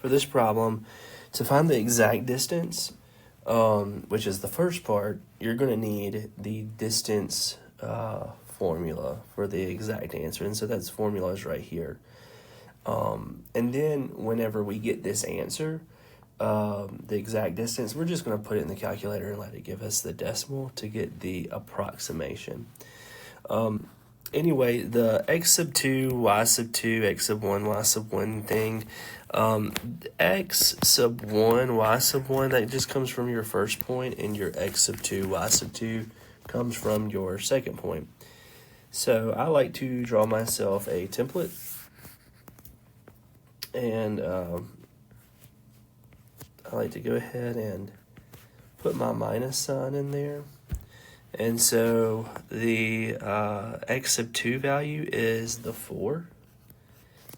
for this problem, to find the exact distance, which is the first part, you're going to need the distance formula for the exact answer. And so that's formulas right here. And then whenever we get this answer, the exact distance, we're just going to put it in the calculator and let it give us the decimal to get the approximation. Anyway, the x sub 2, y sub 2, x sub 1, y sub 1 thing, x sub 1, y sub 1, that just comes from your first point, and your x sub 2, y sub 2 comes from your second point. So I like to draw myself a template, and I like to go ahead and put my minus sign in there. And so the x sub 2 value is the 4.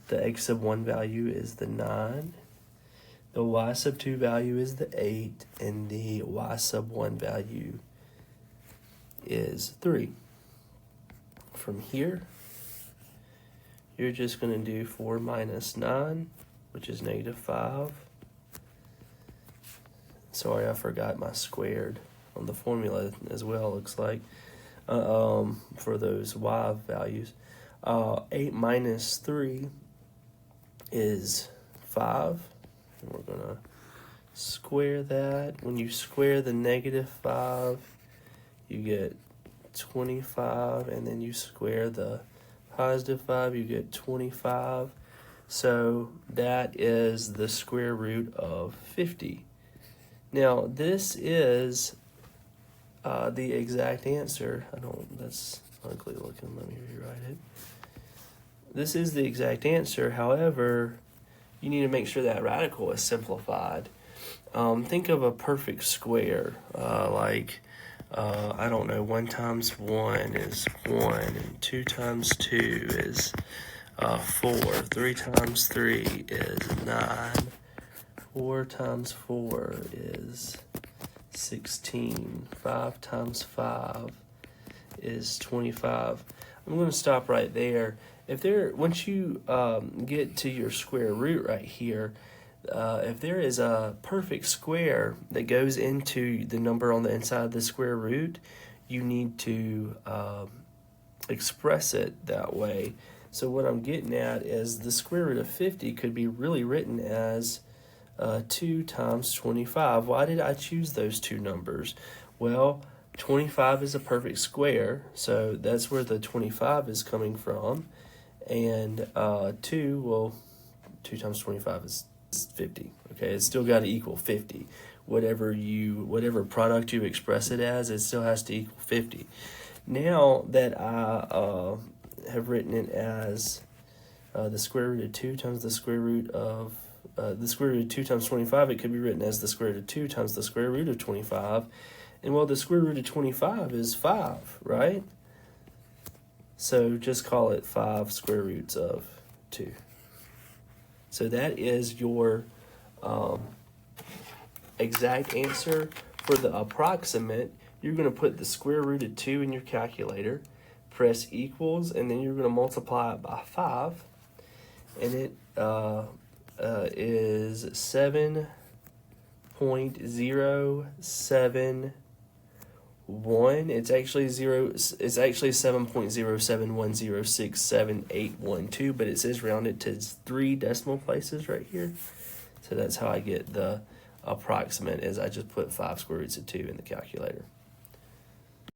The x sub 1 value is the 9. The y sub 2 value is the 8. And the y sub 1 value is 3. From here, you're just going to do 4 minus 9, which is negative 5. Sorry, I forgot my squared on the formula as well, looks like, for those y values. 8 minus 3 is 5. And we're going to square that. When you square the negative 5, you get 25. And then you square the positive 5, you get 25. So that is the square root of 50. Now, this is the exact answer. That's ugly looking. Let me rewrite it. This is the exact answer. However, you need to make sure that radical is simplified. Think of a perfect square, I don't know, 1 times 1 is 1, and 2 times 2 is 4, 3 times 3 is 9, 4 times 4 is 16, 5 times 5 is 25. I'm going to stop right there. Once you get to your square root right here, if there is a perfect square that goes into the number on the inside of the square root, you need to express it that way. So what I'm getting at is the square root of 50 could be really written as 2 times 25. Why did I choose those two numbers? Well, 25 is a perfect square, so that's where the 25 is coming from. And 2 times 25 is 50. Okay, it's still got to equal 50. Whatever product you express it as, it still has to equal 50. Now that I have written it as the square root of 2 times the square root of the square root of 2 times 25, it could be written as the square root of 2 times the square root of 25. And well, the square root of 25 is 5, right? So just call it 5 square roots of 2. So that is your exact answer. For the approximate, you're going to put the square root of 2 in your calculator, press equals, and then you're going to multiply it by 5. And it is 7.071. It's actually 7.071067812, but it says rounded to 3 decimal places right here. So that's how I get the approximate, is I just put 5 square roots of 2 in the calculator.